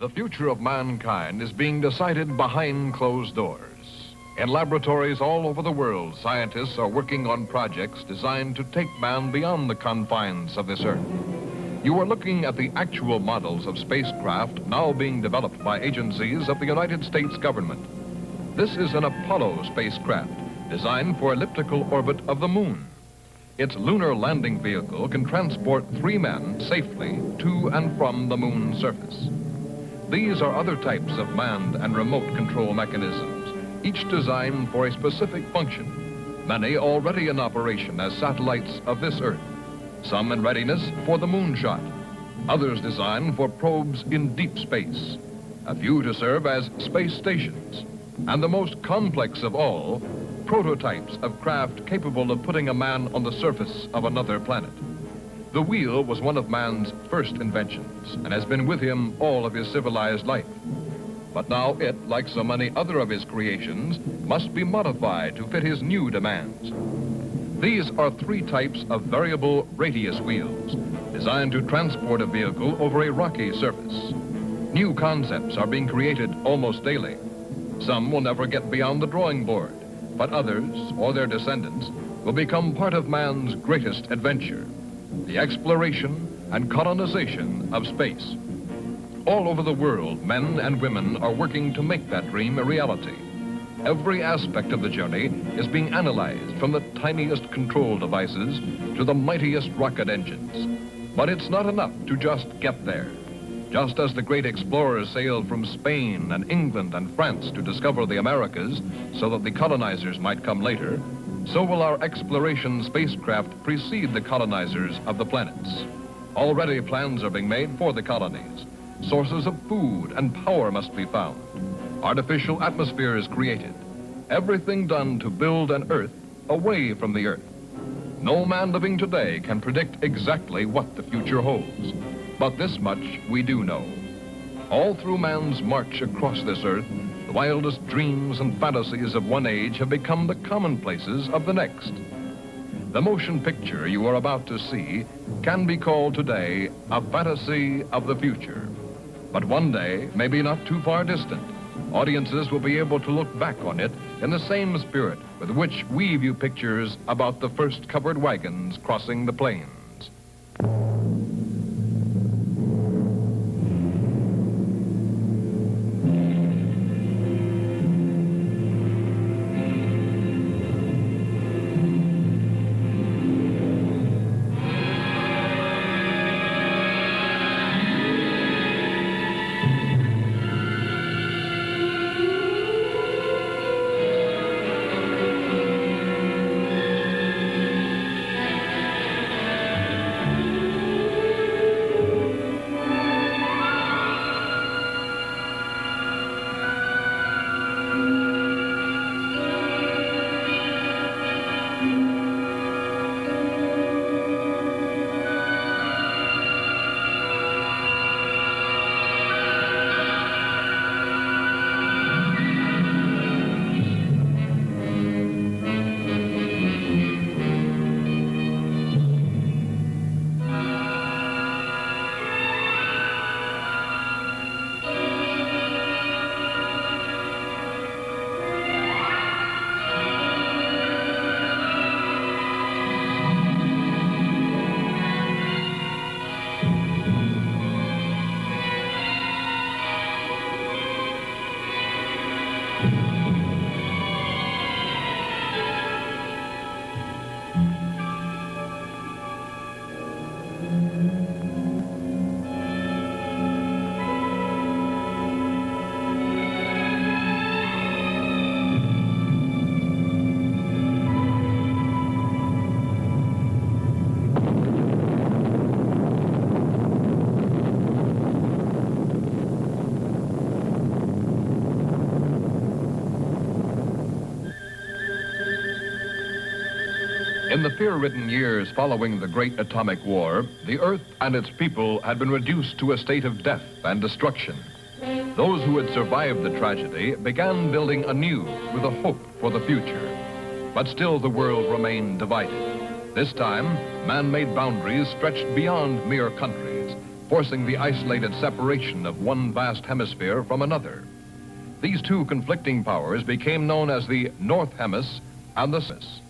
The future of mankind is being decided behind closed doors. In laboratories all over the world, scientists are working on projects designed to take man beyond the confines of this Earth. You are looking at the actual models of spacecraft now being developed by agencies of the United States government. This is an Apollo spacecraft designed for elliptical orbit of the moon. Its lunar landing vehicle can transport 3 men safely to and from the moon's surface. These are other types of manned and remote control mechanisms, each designed for a specific function, many already in operation as satellites of this Earth, some in readiness for the moonshot, others designed for probes in deep space, a few to serve as space stations, and the most complex of all, prototypes of craft capable of putting a man on the surface of another planet. The wheel was one of man's first inventions and has been with him all of his civilized life. But now it, like so many other of his creations, must be modified to fit his new demands. These are 3 types of variable radius wheels designed to transport a vehicle over a rocky surface. New concepts are being created almost daily. Some will never get beyond the drawing board, but others, or their descendants, will become part of man's greatest adventure, the exploration and colonization of space. All over the world, men and women are working to make that dream a reality. Every aspect of the journey is being analyzed, from the tiniest control devices to the mightiest rocket engines. But it's not enough to just get there. Just as the great explorers sailed from Spain and England and France to discover the Americas so that the colonizers might come later, so will our exploration spacecraft precede the colonizers of the planets. Already plans are being made for the colonies. Sources of food and power must be found. Artificial atmospheres created. Everything done to build an Earth away from the Earth. No man living today can predict exactly what the future holds. But this much we do know. All through man's march across this Earth, the wildest dreams and fantasies of one age have become the commonplaces of the next. The motion picture you are about to see can be called today a fantasy of the future. But one day, maybe not too far distant, audiences will be able to look back on it in the same spirit with which we view pictures about the first covered wagons crossing the plains. In the fear-ridden years following the Great Atomic War, the Earth and its people had been reduced to a state of death and destruction. Those who had survived the tragedy began building anew with a hope for the future. But still the world remained divided. This time, man-made boundaries stretched beyond mere countries, forcing the isolated separation of one vast hemisphere from another. These two conflicting powers became known as the North Hemis and the South.